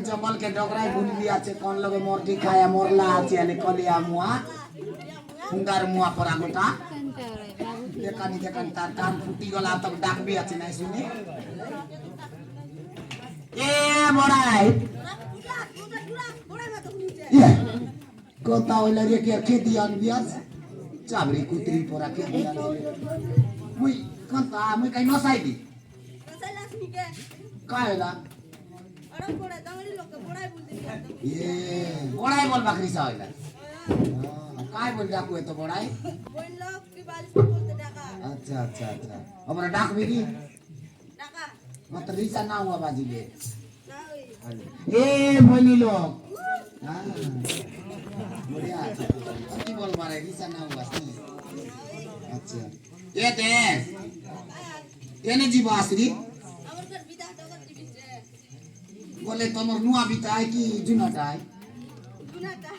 जंगल के डगराई भूल আছে কোন লগে মরটি খায়া মরলা আছে আলে কলিয়া মুয়া হুঙ্গার মুয়া পরা গোটা দেখানি দেখানি তার কান ফুটি গলা তক ডাকবি আছে নাই শুনি এ বড়াই ইয়া কথা হইলা রে কে খেতি আনবি আজ চাবড়ি কুতরি পরা কে দিয়া মুই কথা মুই কাই নসাই দি নসাই লাসমি কে কায়লা আরম পড়া দাঙ্গলি লোক পড়াই বলতে ये बड़ाई बोल बकरी सा होइला काय बोल डाकू है तो बड़ाई बोल लोग की बालिश बोलते डाका अच्छा अच्छा अच्छा हमरा डाक भी की डाका मत रीसा ना हुआ बाजी ले ना होई ए बोली लोग हां बढ़िया की बोल मारे रीसा ना हुआ अच्छा ये ते केने जीवाश्री আমার ঘর বিদা ডগর দিছে बोले तमर नुआ बिताय की जुनाटाय जुनाटा